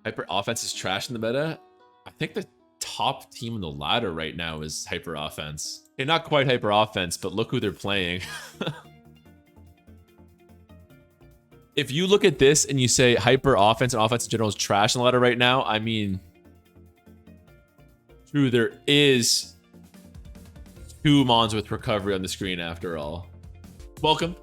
Hyper offense is trash in the meta. I think the top team on the ladder right now is hyper offense. Okay, not quite hyper offense, but look who they're playing. If you look at this and you say hyper offense and offense in general is trash in the ladder right now, I mean, true, there is 2 mons with recovery on the screen after all. Welcome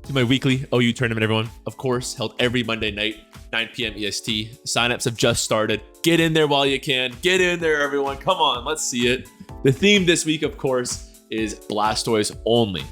to my weekly OU tournament, everyone. Of course, held every Monday night, 9 p.m. EST. Signups have just started. Get in there while you can. Get in there, everyone. Come on, let's see it. The theme this week, of course, is Blastoise only.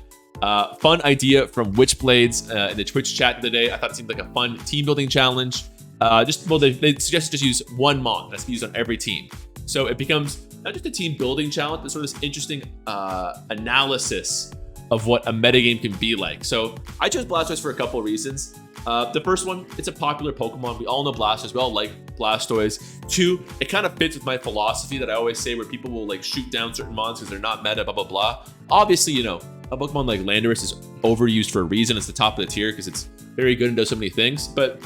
Fun idea from Witchblades in the Twitch chat of the day. I thought it seemed like a fun team building challenge. They suggested just use 1 mon that's used on every team. So it becomes not just a team building challenge, but sort of this interesting analysis of what a metagame can be like. So I chose Blastoise for a couple of reasons. The first one, it's a popular Pokemon. We all know Blastoise. We all like Blastoise. 2, it kind of fits with my philosophy that I always say where people will like shoot down certain mons because they're not meta, blah, blah, blah. Obviously, you know, a Pokemon like Landorus is overused for a reason. It's the top of the tier because it's very good and does so many things. But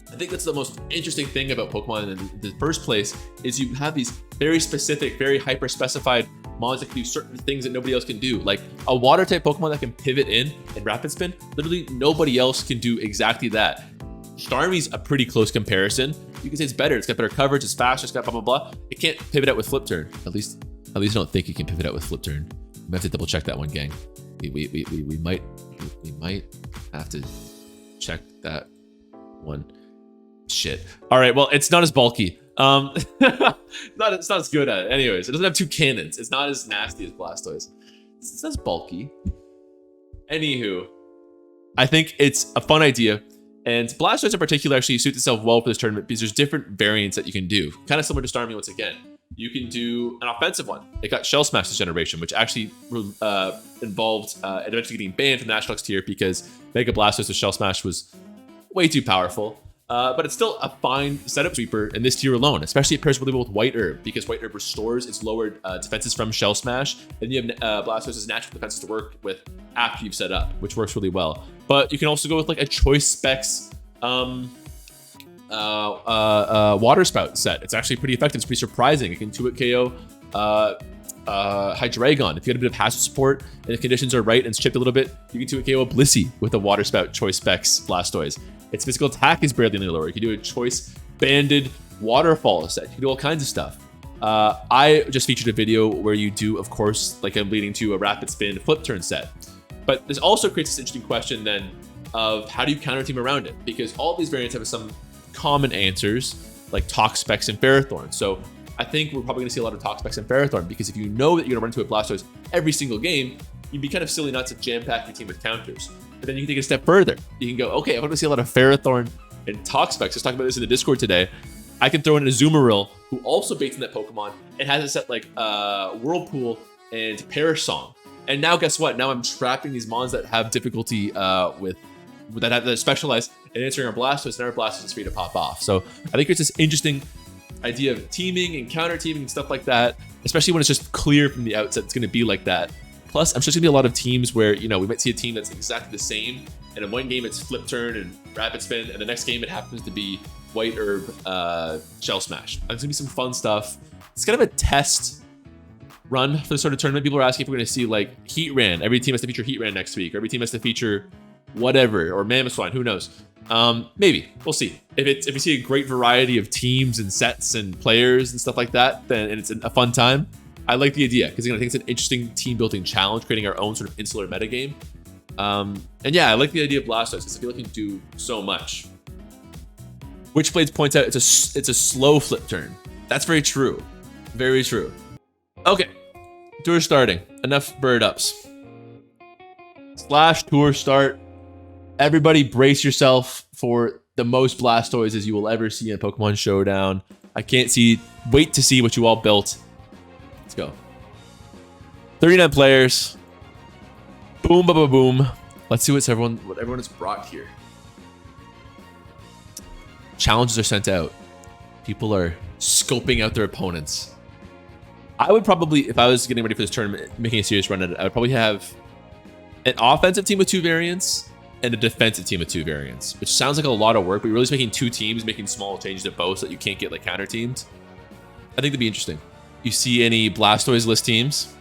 I think that's the most interesting thing about Pokemon in the first place is you have these very specific, very hyper-specified mons that can do certain things that nobody else can do. Like a water type Pokemon that can pivot in and rapid spin, literally nobody else can do exactly that. Starmie's a pretty close comparison. You can say it's better. It's got better coverage. It's faster. It's got blah, blah, blah. It can't pivot out with Flip Turn. At least I don't think it can pivot out with Flip Turn. We might have to double check that one, gang. We might have to check that one. Shit. All right. Well, it's not as bulky. It's not as good at it. Anyways, it doesn't have 2 cannons. It's not as nasty as Blastoise. It's not as bulky. Anywho, I think it's a fun idea. And Blastoise in particular actually suits itself well for this tournament because there's different variants that you can do. Kind of similar to Starmie once again. You can do an offensive one. It got Shell Smash this generation, which actually involved eventually getting banned from the National X tier because Mega Blastoise with Shell Smash was way too powerful. But it's still a fine setup sweeper in this tier alone, especially it pairs really well with White Herb because White Herb restores its lowered defenses from Shell Smash, and you have Blastoise's natural defenses to work with after you've set up, which works really well. But you can also go with like a Choice Specs Water Spout set. It's actually pretty effective. It's pretty surprising. It can 2-hit KO Hydreigon. If you get a bit of hazard support and the conditions are right and it's chipped a little bit, you can 2-hit KO Blissey with a Water Spout Choice Specs Blastoise. Its physical attack is barely any lower. You can do a Choice Banded Waterfall set. You can do all kinds of stuff. I just featured a video where you do, of course, like I'm leading to a Rapid Spin Flip Turn set. But this also creates this interesting question then of how do you counter team around it? Because all of these variants have some common answers like Toxapex and Ferrothorn. So I think we're probably going to see a lot of Toxapex and Ferrothorn because if you know that you're going to run into a Blastoise every single game, you'd be kind of silly not to jam-pack your team with counters. But then you can take it a step further. You can go, okay, I want to see a lot of Ferrothorn and Toxapex. Let's talk about this in the Discord today. I can throw in a Azumarill who also baits in that Pokemon and has a set like Whirlpool and Perish Song. And now guess what? Now I'm trapping these mons that have difficulty that specialize in answering our Blastoise, and our Blastoise is free to pop off. So I think it's this interesting idea of teaming and counter teaming and stuff like that, especially when it's just clear from the outset it's going to be like that. Plus, I'm sure there's going to be a lot of teams where, you know, we might see a team that's exactly the same, and in one game it's Flip Turn and Rapid Spin, and the next game it happens to be White Herb Shell Smash. There's going to be some fun stuff. It's kind of a test run for the sort of tournament. People are asking if we're going to see like Heatran. Every team has to feature Heatran next week, or every team has to feature whatever, or Mamoswine, who knows? Maybe we'll see. If we see a great variety of teams and sets and players and stuff like that, then and it's a fun time. I like the idea because I think it's an interesting team building challenge, creating our own sort of insular metagame. And yeah, I like the idea of Blastoise because I feel like it can do so much. Witchblades points out it's a slow Flip Turn. That's very true. Very true. Okay, tour starting. Enough bird ups. Slash tour start. Everybody brace yourself for the most Blastoises you will ever see in Pokemon Showdown. I can't wait to see what you all built. Let's go. 39 players. Boom, ba, ba, boom. Let's see what everyone has brought here. Challenges are sent out. People are scoping out their opponents. I would probably, if I was getting ready for this tournament, making a serious run at it, I would probably have an offensive team with 2 variants and a defensive team with 2 variants, which sounds like a lot of work, but you're really just making 2 teams, making small changes to both so that you can't get like counter teams. I think that'd be interesting. You see any Blastoise list teams?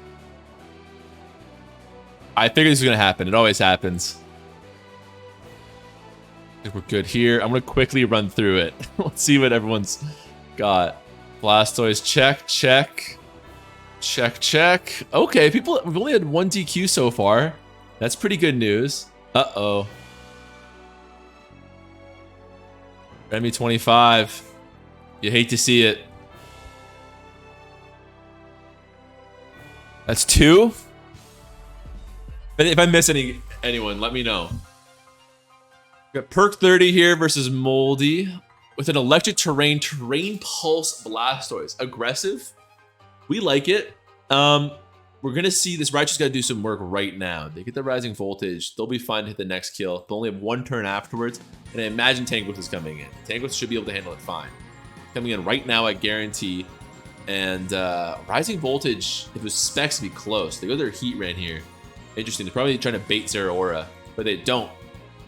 I figured this was gonna happen. It always happens. I think we're good here. I'm gonna quickly run through it. Let's see what everyone's got. Blastoise, check, check. Check, check. Okay, we've only had 1 DQ so far. That's pretty good news. Uh-oh. Remy 25. You hate to see it. That's 2. But if I miss anyone, let me know. Got Perk 30 here versus Moldy with an electric terrain pulse Blastoise. Aggressive. We like it. We're gonna see this Raichu's got to do some work right now. They get the rising voltage. They'll be fine to hit the next kill. They'll only have 1 turn afterwards. And I imagine Tangrowth is coming in. Tangrowth should be able to handle it fine. Coming in right now, I guarantee. And rising voltage, if it was specs, to be close. They go their heat ran here. Interesting. They're probably trying to bait Zeraora, but they don't.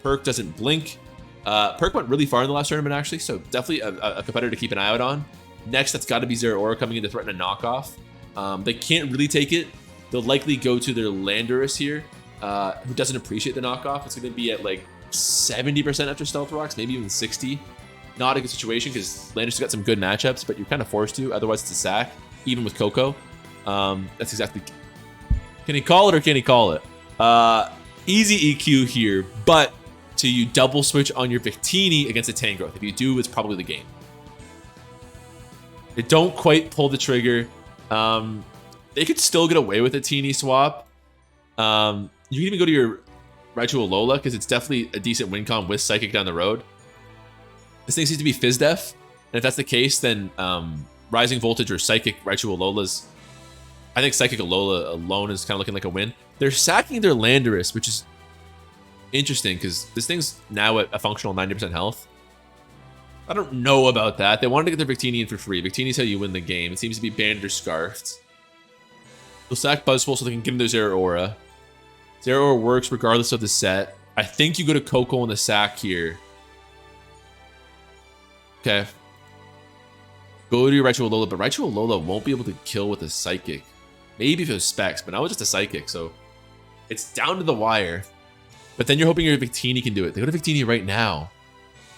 Perk doesn't blink. Perk went really far in the last tournament, actually, so definitely a competitor to keep an eye out on. Next, that's got to be Zeraora coming in to threaten a knockoff. They can't really take it. They'll likely go to their Landorus here, who doesn't appreciate the knockoff. It's going to be at like 70% after Stealth Rocks, maybe even 60. Not a good situation because Landorus has got some good matchups, but you're kind of forced to. Otherwise, it's a sack, even with Coco. That's exactly... Can he call it or can he call it? Easy EQ here, but to you double switch on your Victini against a Tangrowth. If you do, it's probably the game. They don't quite pull the trigger. They could still get away with a teeny swap. You can even go to your Raichu Alola because it's definitely a decent win con with Psychic down the road. This thing seems to be Fizdef, and if that's the case, then Rising Voltage or Psychic Raichu Alola's... I think Psychic Alola alone is kind of looking like a win. They're sacking their Landorus, which is interesting because this thing's now at a functional 90% health. I don't know about that. They wanted to get their Victini in for free. Victini's how you win the game. It seems to be banned or scarfed. They'll sack Buzzwole so they can give him their Zeraora. Zeraora works regardless of the set. I think you go to Coco in the sack here. Okay. Go to your Raichu Alola, but Raichu Alola won't be able to kill with a Psychic. Maybe if it was Specs, but now it's just a Psychic, so it's down to the wire. But then you're hoping your Victini can do it. They go to Victini right now.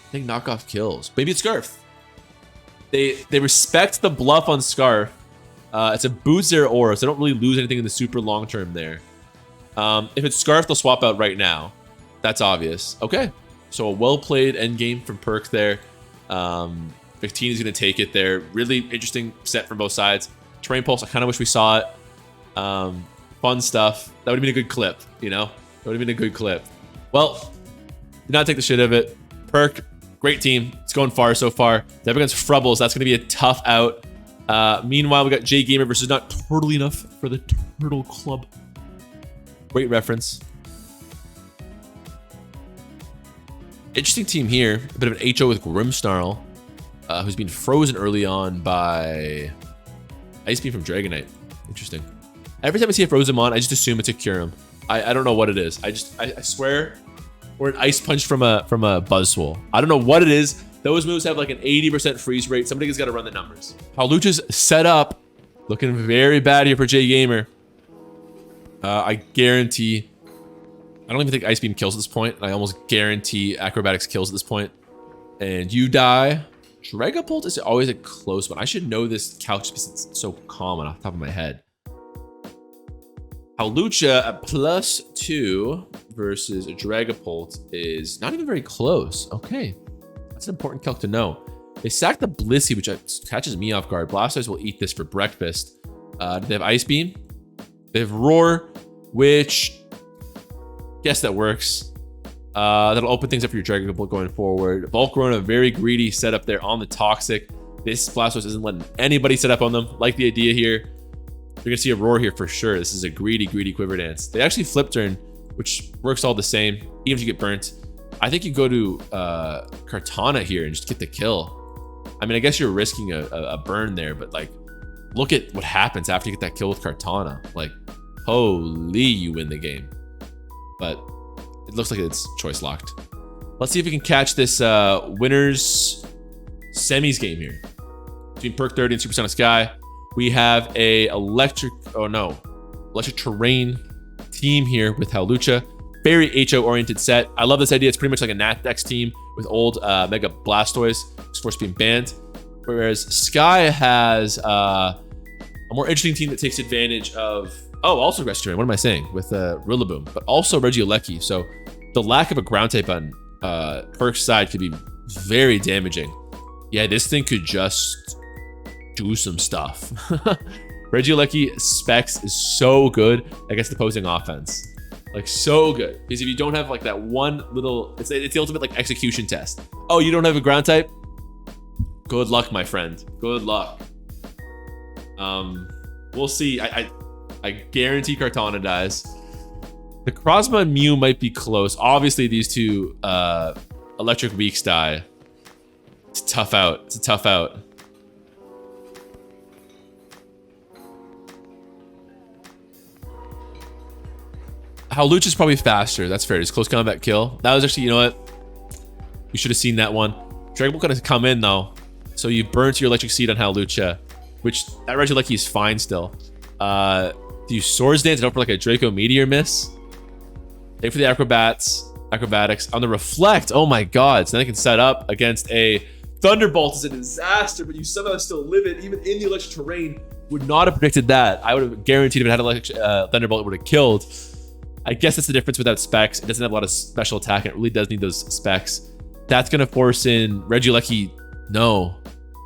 I think knockoff kills. Maybe it's Scarf. They respect the bluff on Scarf. It's a boost Zeraora, so they don't really lose anything in the super long term there. If it's Scarf, they'll swap out right now. That's obvious. Okay, so a well-played endgame from Perk there. Victini's going to take it there. Really interesting set from both sides. Terrain Pulse, I kind of wish we saw it. Fun stuff. That would have been a good clip, you know? That would have been a good clip. Well, did not take the shit of it. Perk, great team. It's going far so far. They're up against Frubbles. That's going to be a tough out. Meanwhile, we got J Gamer versus Not Turtly Enough for the Turtle Club. Great reference. Interesting team here. A bit of an HO with Grimmsnarl, who's been frozen early on by Ice Beam from Dragonite. Interesting. Every time I see a Frozenmon, I just assume it's a Kyurem. I don't know what it is. I swear, or an Ice Punch from a Buzzwole. I don't know what it is. Those moves have like an 80% freeze rate. Somebody's got to run the numbers. Hawlucha's set up. Looking very bad here for J Gamer. I guarantee... I don't even think Ice Beam kills at this point. And I almost guarantee Acrobatics kills at this point. And you die. Dragapult is always a close one. I should know this couch because it's so common off the top of my head. Hawlucha at +2 versus Dragapult is not even very close. Okay. That's an important calc to know. They sack the Blissey, which catches me off guard. Blastoise will eat this for breakfast. Do they have Ice Beam? They have Roar, which... Guess that works. That'll open things up for your Dragapult going forward. Volcarona, very greedy setup there on the Toxic. This Blastoise isn't letting anybody set up on them. Like the idea here. You're going to see a Roar here for sure. This is a greedy Quiver Dance. They actually flip turn, which works all the same, even if you get burnt. I think you go to Kartana here and just get the kill. I mean, I guess you're risking a burn there, but like, look at what happens after you get that kill with Kartana. Like, holy, you win the game. But It looks like it's choice locked. Let's see if we can catch this winners semis game here between Perk 30 and Supersonic Sky. We have a electric terrain team here with Hawlucha. Very HO oriented set. I love this idea. It's pretty much like a Natdex team with old Mega Blastoise, who's forced being banned. Whereas Sky has a more interesting team that takes advantage of, also Aggressive Terrain. What am I saying? With Rillaboom, but also Regieleki. So the lack of a ground type on Perk's side could be very damaging. Yeah, this thing could just do some stuff. Regieleki specs is so good against the opposing offense. Like, so good. Because if you don't have like that one little, it's the ultimate like execution test. Oh, you don't have a ground type? Good luck, my friend. Good luck. We'll see. I guarantee Kartana dies. The Krozma and Mew might be close. Obviously, these two electric weaks die. It's a tough out. It's a tough out. Hawlucha is probably faster. That's fair. It's close combat kill. That was actually, you know what? You should have seen that one. Dragon Ball gonna come in though. So you burnt your electric seed on Hawlucha, which that Regieleki is fine still. Do you Swords Dance and hope for like a Draco Meteor miss? Take for the acrobatics on the reflect. Oh my god! So then I can set up against a Thunderbolt. Is a disaster, but you somehow still live it even in the electric terrain. Would not have predicted that. I would have guaranteed if it had electric Thunderbolt, it would have killed. I guess that's the difference without specs. It doesn't have a lot of special attack, and it really does need those specs. That's gonna force in Regieleki. No.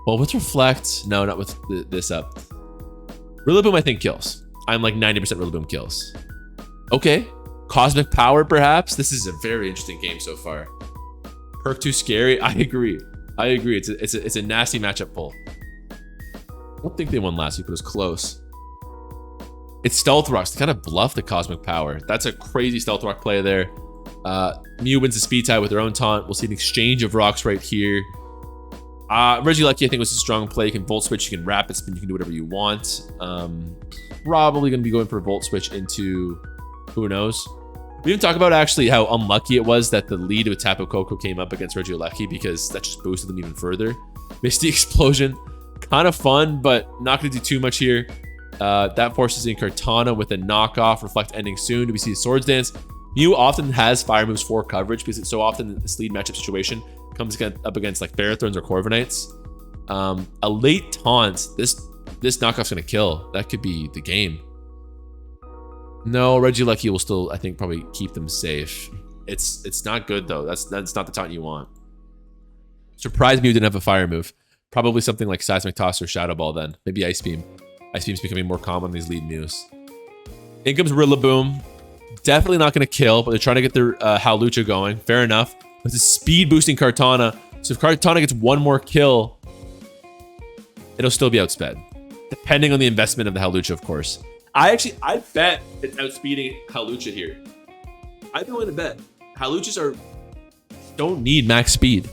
Well, with reflect, no, not with this up. Rillaboom, I think kills. I'm like 90% Rillaboom kills. Okay. Cosmic Power, perhaps. This is a very interesting game so far. Perk too scary. I agree. It's a nasty matchup pull. I don't think they won last week, but it was close. It's Stealth Rocks to kind of bluff the Cosmic Power. That's a crazy Stealth Rock play there. Mew wins the speed tie with her own taunt. We'll see an exchange of rocks right here. Regieleki, I think, was a strong play. You can Volt Switch, you can Rapid Spin, you can do whatever you want. Probably going to be going for a Volt Switch into who knows. We didn't talk about actually how unlucky it was that the lead with Tapu Koko came up against Regieleki, because that just boosted them even further. Misty Explosion, kind of fun, but not going to do too much here. That forces in Kartana with a knockoff, Reflect ending soon. Do we see a Swords Dance? Mew often has fire moves for coverage because it's so often this lead matchup situation comes up against like Ferrothorns or Corviknights. A late taunt, this knockoff's gonna kill. That could be the game. No, Regieleki will still, I think, probably keep them safe. It's not good though. That's not the taunt you want. Surprised Mew didn't have a fire move. Probably something like Seismic Toss or Shadow Ball then. Maybe Ice Beam. Ice Beam's becoming more common on these lead Mews. In comes Rillaboom. Definitely not going to kill, but they're trying to get their Hawlucha going. Fair enough. This is speed boosting Kartana. So if Kartana gets one more kill, it'll still be outsped. Depending on the investment of the Hawlucha, of course. I bet it's outspeeding Hawlucha here. I'd be willing to bet. Hawluchas don't need max speed.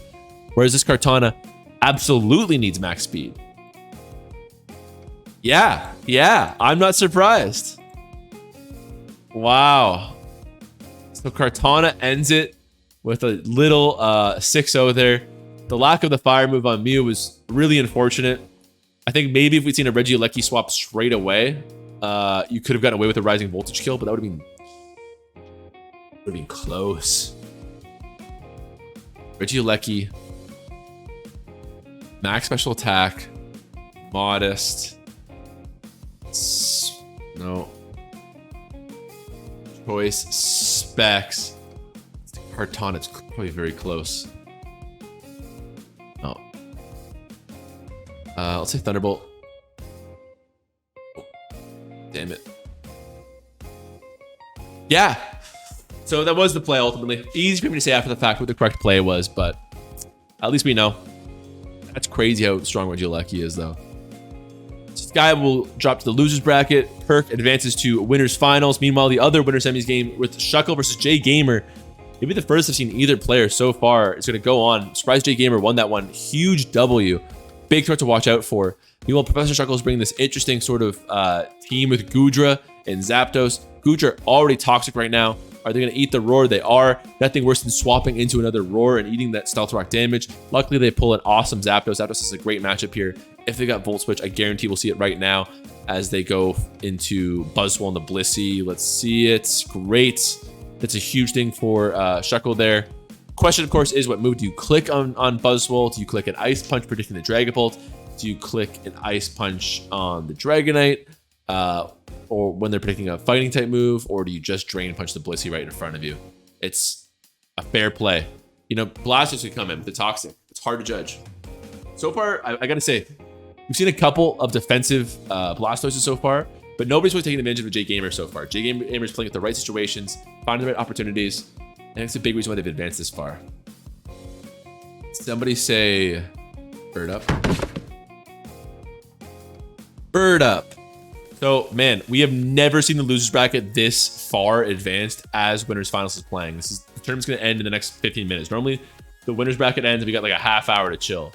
Whereas this Kartana absolutely needs max speed. Yeah, I'm not surprised. Wow. So Kartana ends it with a little 6-0 there. The lack of the fire move on Mew was really unfortunate. I think maybe if we'd seen a Regieleki swap straight away, you could have gotten away with a Rising Voltage kill, but that would have been close. Regieleki. Max special attack. Modest. No. Choice. Specs. Kartana, it's probably very close. Oh. Let's say Thunderbolt. Oh, damn it. Yeah. So that was the play ultimately. Easy for me to say after the fact what the correct play was, but at least we know. That's crazy how strong Regieleki is, though. Sky will drop to the losers bracket. Perk advances to winners finals. Meanwhile, the other winner semis game with Shuckle versus J Gamer. Maybe the first I've seen either player so far is going to go on. Surprise J Gamer won that one. Huge W. big threat to watch out for. Meanwhile, Professor Shuckle is bringing this interesting sort of team with Goodra and Zapdos. Goodra already toxic right now. Are they going to eat the Roar? They are. Nothing worse than swapping into another Roar and eating that Stealth Rock damage. Luckily, they pull an awesome Zapdos. Zapdos is a great matchup here. If they got Volt Switch, I guarantee we'll see it right now as they go into Buzzwole and the Blissey. Let's see it. Great. That's a huge thing for Shuckle there. Question, of course, is what move do you click on Buzzwole? Do you click an Ice Punch predicting the Dragon Bolt? Do you click an Ice Punch on the Dragonite? Or when they're predicting a fighting type move? Or do you just Drain Punch the Blissey right in front of you? It's a fair play. You know, Blastoise could come in, but the Toxic. It's hard to judge. So far, I gotta say, we've seen a couple of defensive Blastoises so far, but nobody's really taking advantage of J Gamer so far. J Gamer's playing at the right situations, finding the right opportunities, and it's a big reason why they've advanced this far. Somebody say, bird up. Bird up. So, man, we have never seen the losers bracket this far advanced as winners finals is playing. The tournament's going to end in the next 15 minutes. Normally, the winners bracket ends and we got like a half hour to chill.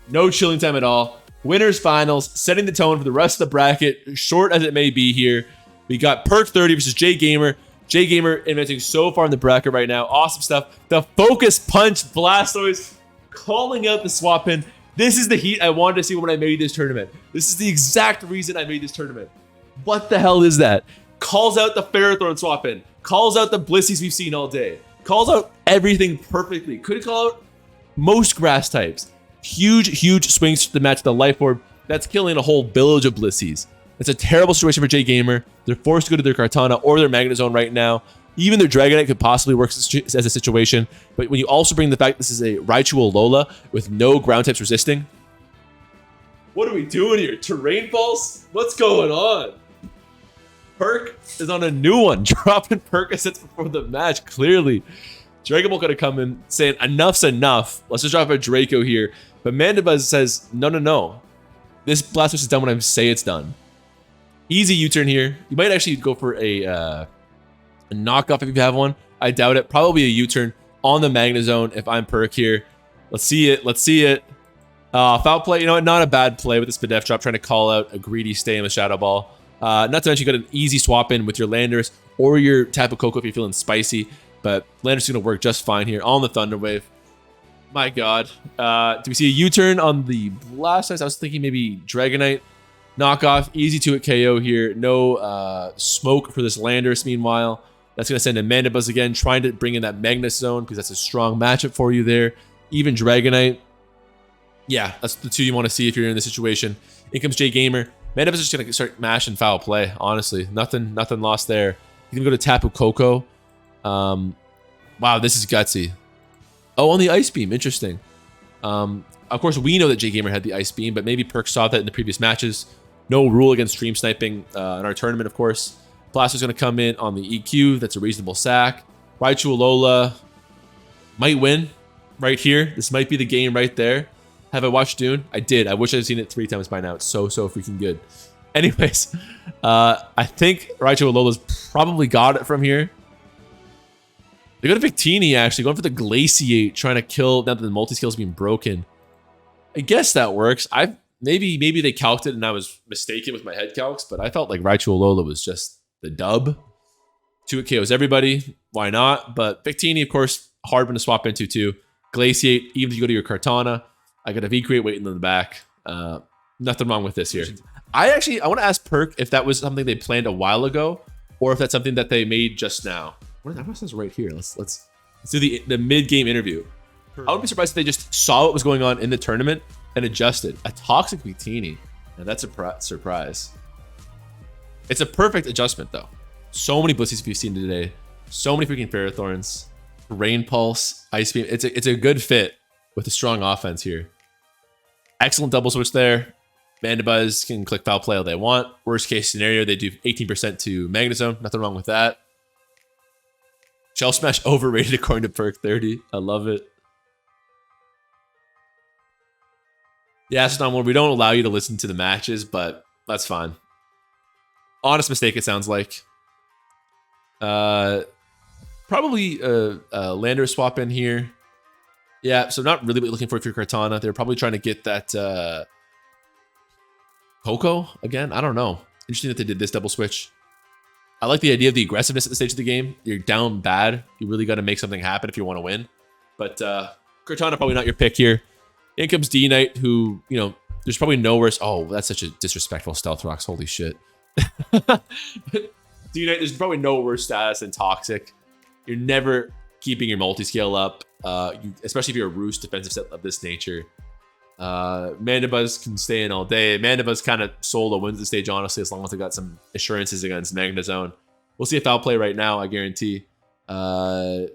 No chilling time at all. Winners finals, setting the tone for the rest of the bracket, short as it may be here. We got Perk 30 versus J Gamer. J Gamer advancing so far in the bracket right now. Awesome stuff. The Focus Punch Blastoise calling out the swap in. This is the heat I wanted to see when I made this tournament. This is the exact reason I made this tournament. What the hell is that? Calls out the Ferrothorn swap in. Calls out the Blissies we've seen all day. Calls out everything perfectly. Could call out most grass types. Huge swings to the match with the Life Orb. That's killing a whole village of Blissies. It's a terrible situation for J Gamer. They're forced to go to their Kartana or their Magnezone right now. Even their Dragonite could possibly work as a situation. But when you also bring the fact this is a Raichu Alola with no ground types resisting. What are we doing here? Terrain Pulse? What's going on? Perk is on a new one. Dropping Percocets before the match, clearly. Dragon Ball could have come in saying, enough's enough. Let's just drop a Draco here. But Mandibuzz says, no. This Blastoise is done when I say it's done. Easy U-turn here. You might actually go for a knockoff if you have one. I doubt it. Probably a U-turn on the Magnezone if I'm Perk here. Let's see it. Foul play. You know what? Not a bad play with this Spadef drop, trying to call out a greedy stay in the Shadow Ball. Not to mention you got an easy swap in with your Landorus or your Tapu Koko if you're feeling spicy. But Landorus is going to work just fine here on the Thunder Wave. My God. Do we see a U-turn on the Blastoise? I was thinking maybe Dragonite. Knockoff. Easy to it KO here. No smoke for this Landorus meanwhile. That's going to send in Mandibuzz again, trying to bring in that Magnezone because that's a strong matchup for you there. Even Dragonite. Yeah, that's the two you want to see if you're in this situation. In comes J Gamer. Mandibuzz is just going to start mashing foul play, honestly. Nothing lost there. He's going to go to Tapu Koko. Wow, this is gutsy. Oh, on the Ice Beam. Interesting. Of course, we know that J Gamer had the Ice Beam, but maybe Perk saw that in the previous matches. No rule against stream sniping in our tournament, of course. Blastoise is going to come in on the EQ. That's a reasonable sack. Raichu Alola might win right here. This might be the game right there. Have I watched Dune? I did. I wish I'd seen it 3 times by now. It's so freaking good. Anyways, I think Raichu Alola's probably got it from here. They go to Victini, actually. Going for the Glaciate, trying to kill now that the multi-skill's being broken. I guess that works. Maybe they calced it and I was mistaken with my head calcs, but I felt like Raichu Alola was just the dub. 2 KOs everybody. Why not? But Victini, of course, hard one to swap into too. Glaciate, even if you go to your Kartana. I got a V-Create waiting in the back. Nothing wrong with this here. I want to ask Perk if that was something they planned a while ago, or if that's something that they made just now. That was right here. Let's do the mid-game interview. I would be surprised if they just saw what was going on in the tournament and adjusted. A Toxic Victini. Now that's a surprise. It's a perfect adjustment though. So many Blissies we've seen today. So many freaking Ferrothorns. Rain Pulse, Ice Beam. It's a good fit with a strong offense here. Excellent double switch there. Mandibuzz can click foul play all they want. Worst case scenario, they do 18% to Magnezone. Nothing wrong with that. Shell Smash overrated according to Perk 30. I love it. Yeah, it's not one. We don't allow you to listen to the matches, but that's fine. Honest mistake, it sounds like. Probably a Lander swap in here. Yeah, so not really what you're looking for Kartana. They're probably trying to get that Coco again. I don't know. Interesting that they did this double switch. I like the idea of the aggressiveness at the stage of the game. You're down bad. You really got to make something happen if you want to win. But Cortana probably not your pick here. In comes D-Knight, who, you know, there's probably no worse. Oh, that's such a disrespectful stealth rocks. Holy shit. D-Knight, there's probably no worse status than Toxic. You're never keeping your multi-scale up, especially if you're a Roost defensive set of this nature. Mandibuzz can stay in all day. Mandibuzz kind of solo wins the stage, honestly, as long as they got some assurances against Magnezone. We'll see a foul play right now, I guarantee. No,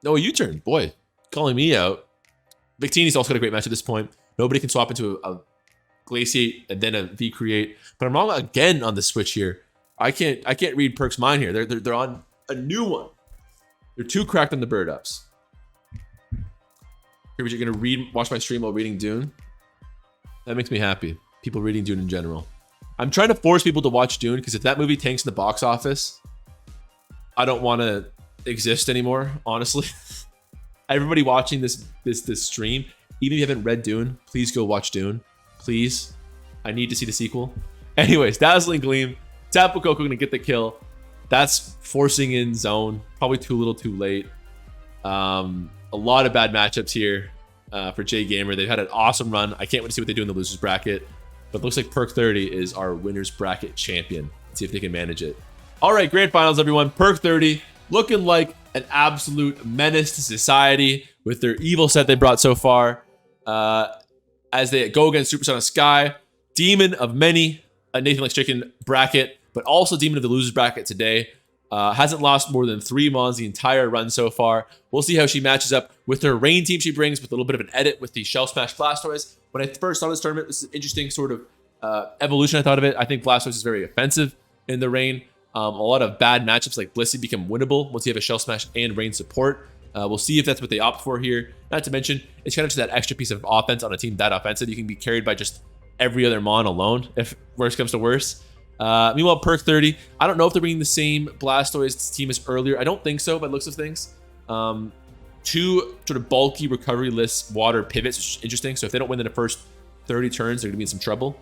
U-turn. Boy, calling me out. Victini's also got a great match at this point. Nobody can swap into a Glaciate and then a V-Create. But I'm wrong again on the switch here. I can't read Perk's mind here. They're on a new one. They're too cracked on the bird ups. You're gonna watch my stream while reading Dune. That makes me happy. People reading Dune in general. I'm trying to force people to watch Dune because if that movie tanks in the box office, I don't want to exist anymore. Honestly, everybody watching this stream, even if you haven't read Dune, please go watch Dune. Please, I need to see the sequel. Anyways, Dazzling Gleam, Tapu Koko gonna get the kill. That's forcing in zone. Probably too little, too late. A lot of bad matchups here for J Gamer. They've had an awesome run. I can't wait to see what they do in the losers bracket. But it looks like Perk 30 is our winners bracket champion. Let's see if they can manage it. All right, grand finals, everyone. Perk 30 looking like an absolute menace to society with their evil set they brought so far. As they go against Supersonic Sky, Demon of Many, a Nathan Likes Chicken bracket, but also Demon of the losers bracket today. Hasn't lost more than 3 mons the entire run so far. We'll see how she matches up with her rain team she brings with a little bit of an edit with the Shell Smash Blastoise. When I first saw this tournament, this is an interesting sort of evolution I thought of it. I think Blastoise is very offensive in the rain. A lot of bad matchups like Blissey become winnable once you have a Shell Smash and rain support. We'll see if that's what they opt for here. Not to mention, it's kind of just that extra piece of offense on a team that offensive. You can be carried by just every other mon alone if worse comes to worse. Meanwhile, Perk 30, I don't know if they're bringing the same Blastoise team as earlier. I don't think so by the looks of things. 2 sort of bulky recovery-less water pivots, which is interesting. So if they don't win in the first 30 turns, they're going to be in some trouble.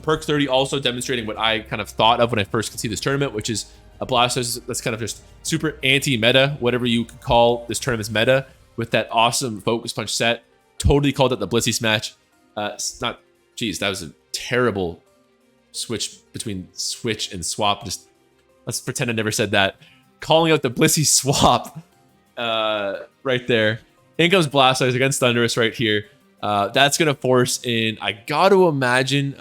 Perk 30 also demonstrating what I kind of thought of when I first could see this tournament, which is a Blastoise that's kind of just super anti-meta, whatever you could call this tournament's meta, with that awesome Focus Punch set. Totally called it the Blissey Smash. Geez, that was a terrible switch between switch and swap. Just let's pretend I never said that. Calling out the Blissey swap right there. In comes Blastoise against Thundurus right here. That's gonna force in, I gotta imagine,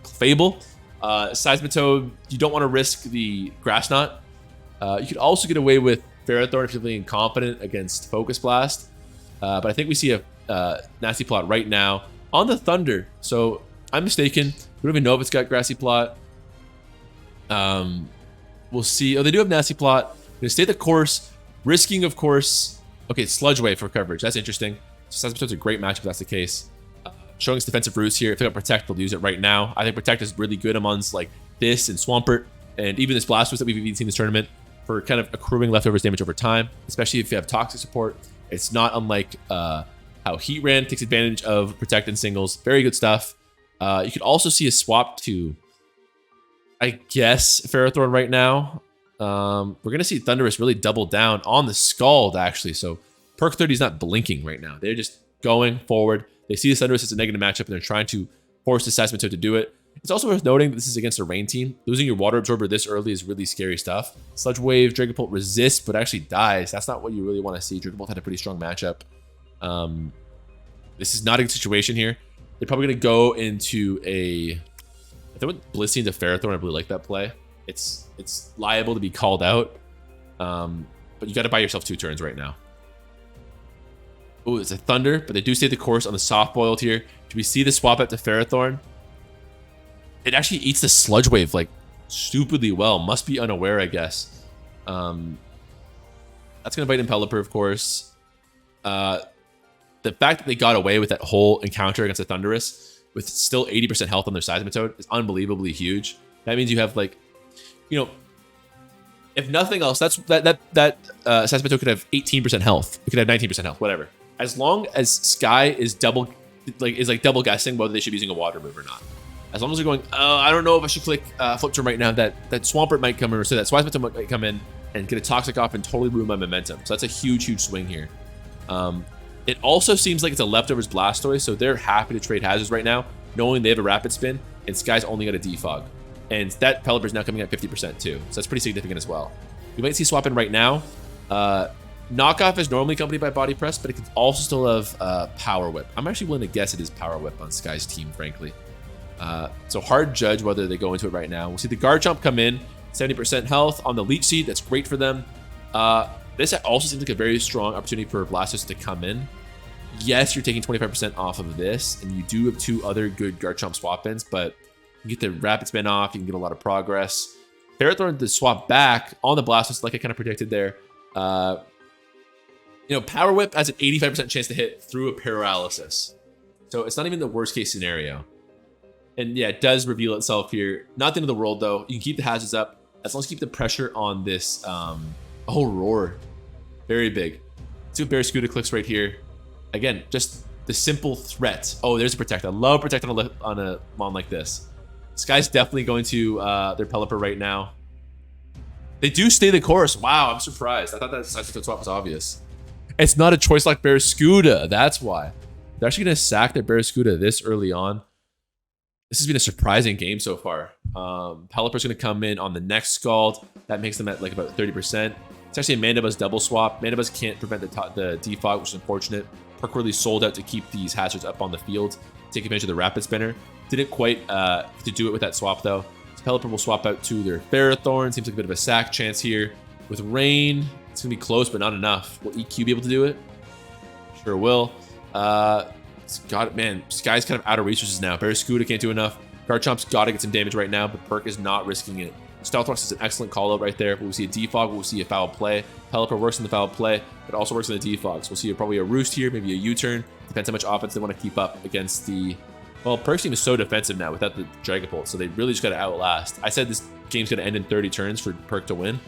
Fable. Seismitoad, you don't want to risk the Grass Knot. You could also get away with Ferrothorn if you're feeling confident against Focus Blast. But I think we see a Nasty Plot right now on the Thunder. So I'm mistaken. We don't even know if it's got Grassy Plot. We'll see. Oh, they do have Nasty Plot. Gonna stay the course, risking, of course. Okay, Sludge Wave for coverage. That's interesting. So Seismitoad's a great matchup if that's the case. Showing its defensive roots here. If they got Protect, they'll use it right now. I think Protect is really good amongst like this and Swampert, and even this Blastoise that we've even seen this tournament for kind of accruing leftovers damage over time, especially if you have Toxic support. It's not unlike how Heatran takes advantage of Protect and singles. Very good stuff. You could also see a swap to, I guess, Ferrothorn right now. We're going to see Thundurus really double down on the Scald, actually. So Perk 30 is not blinking right now. They're just going forward. They see the Thundurus as a negative matchup, and they're trying to force the Seismitoad to do it. It's also worth noting that this is against a rain team. Losing your Water Absorber this early is really scary stuff. Sludge Wave, Dragapult resists, but actually dies. That's not what you really want to see. Dragapult had a pretty strong matchup. This is not a good situation here. They're probably going to go into a... If they went Blissey into Ferrothorn, I really like that play. It's liable to be called out, but you got to buy yourself 2 turns right now. Oh, it's a Thunder, but they do stay the course on the Soft Boiled here. Do we see the swap up to Ferrothorn? It actually eats the Sludge Wave like stupidly well. Must be unaware, I guess. That's going to bite Impelliper, of course. The fact that they got away with that whole encounter against the Thundurus with still 80% health on their Seismitoad is unbelievably huge. That means you have, like, you know, If nothing else, that Sasmito could have 18% health. It could have 19% health, whatever. As long as Sky is double guessing whether they should be using a water move or not. As long as they're going, I don't know if I should click Flip Turn right now. That Swampert might come in, or so that Swasmito might come in and get a Toxic off and totally ruin my momentum. So that's a huge swing here. It also seems like it's a leftovers Blastoise, so they're happy to trade hazards right now, knowing they have a Rapid Spin, and Sky's only got a Defog. And that Pelipper's now coming at 50% too, so that's pretty significant as well. We might see swap in right now. Knockoff is normally accompanied by Body Press, but it could also still have Power Whip. I'm actually willing to guess it is Power Whip on Sky's team, frankly. So hard judge whether they go into it right now. We'll see the Garchomp come in, 70% health on the Leech Seed. That's great for them. This also seems like a very strong opportunity for Blastoise to come in. Yes, you're taking 25% off of this, and you do have 2 other good Garchomp swap-ins, but you get the Rapid Spin off, you can get a lot of progress. Ferrothorn to swap back on the Blastoise, like I kind of predicted there. Power Whip has an 85% chance to hit through a Paralysis. So it's not even the worst case scenario. And yeah, it does reveal itself here. Not the end of the world, though. You can keep the hazards up as long as you keep the pressure on this. Oh, Roar. Very big. 2 Barraskewda clicks right here. Again, just the simple threat. Oh, there's a Protect. I love Protect on a mon like this. Sky's definitely going to their Pelipper right now. They do stay the course. Wow, I'm surprised. I thought that swap was obvious. It's not a choice like Barraskewda. That's why. They're actually going to sack their Barraskewda this early on. This has been a surprising game so far. Pelipper's going to come in on the next Scald. That makes them at like about 30%. It's actually a Mandibuzz double swap. Mandibuzz can't prevent the defog, which is unfortunate. Perk really sold out to keep these hazards up on the field, take advantage of the Rapid Spinner. Didn't quite to do it with that swap though. So Pelipper will swap out to their Ferrothorn. Seems like a bit of a sack chance here. With Rain, it's going to be close, but not enough. Will EQ be able to do it? Sure will. Man, Sky's kind of out of resources now. Barraskewda can't do enough. Garchomp's got to get some damage right now, but Perk is not risking it. Stealth Rocks is an excellent call out right there. We'll see a defog, we'll see a foul play. Pelipper works in the foul play, but also works in the defogs. We'll see probably a Roost here, maybe a U-turn. Depends how much offense they want to keep up against the... Well, Perk's team is so defensive now without the Dragapult, so they really just got to outlast. I said this game's going to end in 30 turns for Perk to win,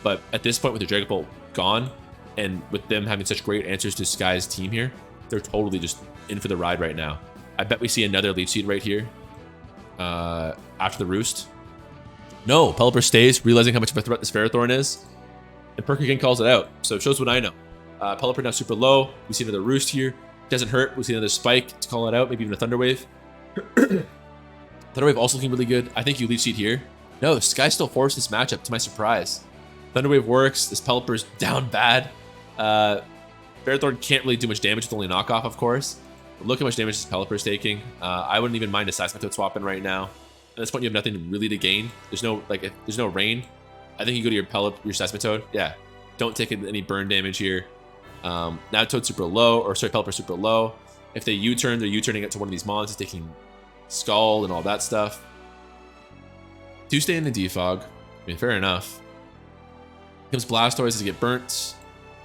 but at this point with the Dragapult gone, and with them having such great answers to Sky's team here, they're totally just in for the ride right now. I bet we see another Leech Seed right here after the Roost. No, Pelipper stays, realizing how much of a threat this Ferrothorn is. And Perk again calls it out, so it shows what I know. Pelipper now super low. We see another Roost here. Doesn't hurt. We see another Spike to call it out, maybe even a Thunder Wave. Thunder Wave also looking really good. I think you Leech Seed here. No, Sky still forced this matchup to my surprise. Thunder Wave works. This Pelipper's down bad. Ferrothorn can't really do much damage with only knockoff, of course. But look how much damage this Pelipper's taking. I wouldn't even mind a Seismitoad swap in right now. At this point, you have nothing really to gain. There's no there's no rain. I think you go to your Seismitoad. Yeah, don't take any burn damage here. Now Toad's super low, or sorry, Pelipper's super low. If they U-turn, they're U-turning it to one of these mons. It's taking Scald and all that stuff. Do stay in the defog. I mean, fair enough. Here comes Blastoise to get burnt.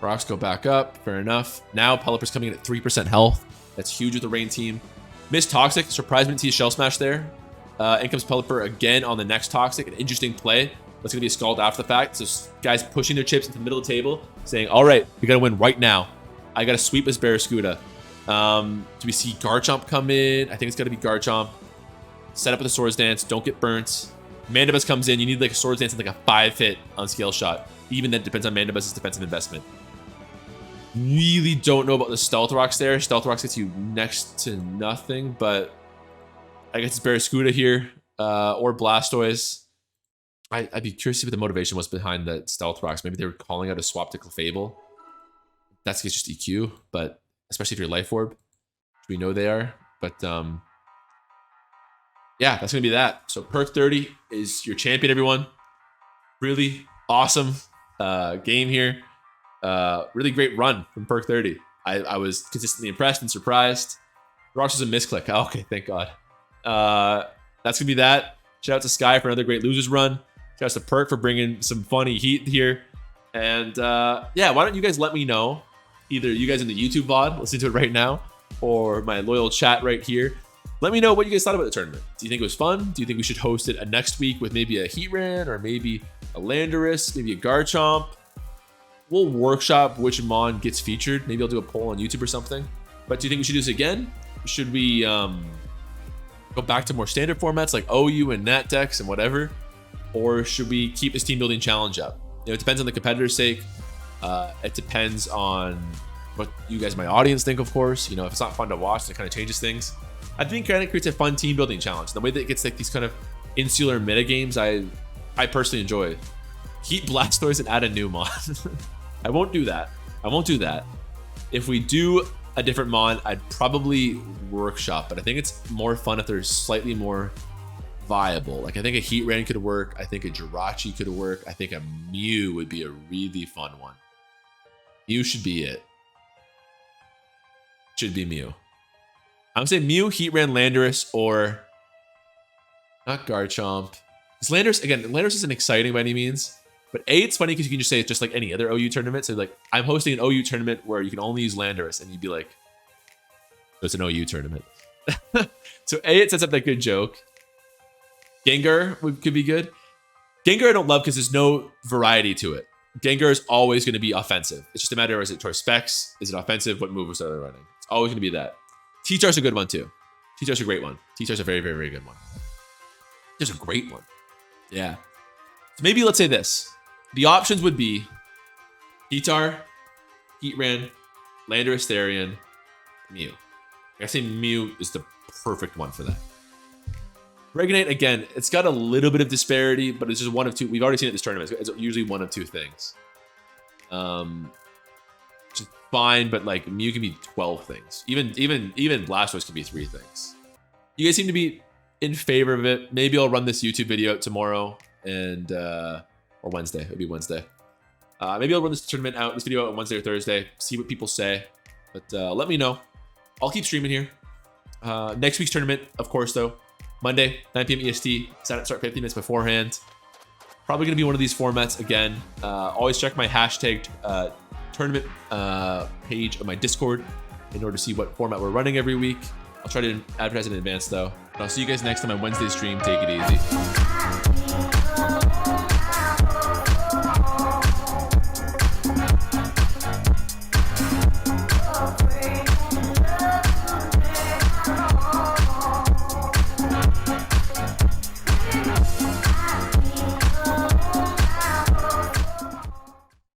Rocks go back up. Fair enough. Now Pelipper's coming in at 3% health. That's huge with the Rain team. Missed Toxic. Surprise me to see a Shell Smash there. In comes Pelipper again on the next Toxic. An interesting play. That's going to be a Scald after the fact. So guys pushing their chips into the middle of the table, saying, all right, we got to win right now. I got to sweep this Barraskewda. Do we see Garchomp come in? I think it's got to be Garchomp. Set up with a Swords Dance. Don't get burnt. Mandibuzz comes in. You need like a Swords Dance and like a 5-hit on Scale Shot. Even that depends on Mandibuzz's defensive investment. Really don't know about the Stealth Rocks there. Stealth Rocks gets you next to nothing, but I guess it's Barraskewda here or Blastoise. I'd be curious to see what the motivation was behind the Stealth Rocks. Maybe they were calling out a swap to Clefable. That's just EQ, but especially if you're Life Orb, which we know they are. But yeah, that's going to be that. So Perk 30 is your champion, everyone. Really awesome game here. Really great run from Perk 30. I was consistently impressed and surprised. Rocks was a misclick. Oh, okay, thank God. That's going to be that. Shout out to Sky for another great losers run. Shout out to Perk for bringing some funny heat here. And yeah, why don't you guys let me know, either you guys in the YouTube VOD, listening to it right now, or my loyal chat right here, Let me know what you guys thought about the tournament. Do you think it was fun? Do you think we should host it next week with maybe a Heatran or maybe a Landorus, maybe a Garchomp? We'll workshop which Mon gets featured. Maybe I'll do a poll on YouTube or something. But do you think we should do this again? Should we go back to more standard formats like OU and Nat decks and whatever? Or should we keep this team building challenge up? You know, it depends on the competitor's sake. It depends on what you guys, my audience, think, of course. You know, if it's not fun to watch, it kind of changes things. I think it kind of creates a fun team building challenge. The way that it gets like these kind of insular meta games, I personally enjoy. Keep Blastoise and add a new Mon. I won't do that. I won't do that. If we do a different Mon, I'd probably workshop, but I think it's more fun if they're slightly more viable. Like I think a Heatran could work. I think a Jirachi could work. I think a Mew would be a really fun one. Mew should be it. Should be Mew. I'm saying Mew, Heatran, Landorus, or not Garchomp. Because Landorus, again, Landorus isn't exciting by any means. But A, it's funny because you can just say it's just like any other OU tournament. So like, I'm hosting an OU tournament where you can only use Landorus, and you'd be like, so it's an OU tournament. So A, it sets up that good joke. Gengar could be good. Gengar I don't love because there's no variety to it. Gengar is always going to be offensive. It's just a matter of, is it towards specs? Is it offensive? What moves are they running? It's always going to be that. T-Char's a good one too. T-Char's a great one. T-Char's a very, very, very good one. T-Char's a great one. Yeah. So maybe let's say this. The options would be T-Char, Heatran, Landorus, Therian, Mew. I say Mew is the perfect one for that. Reganite, again, it's got a little bit of disparity, but it's just one of two. We've already seen it this tournament. It's usually one of two things. Which is fine, but like Mew can be 12 things. Even Blastoise can be 3 things. You guys seem to be in favor of it. Maybe I'll run this YouTube video tomorrow and or Wednesday. It'll be Wednesday. Maybe I'll run this video on Wednesday or Thursday. See what people say. But let me know. I'll keep streaming here. Next week's tournament, of course, though. Monday, 9 p.m. EST. Start 15 minutes beforehand. Probably going to be one of these formats again. Always check my hashtagged tournament page of my Discord in order to see what format we're running every week. I'll try to advertise it in advance, though. But I'll see you guys next time on Wednesday stream. Take it easy.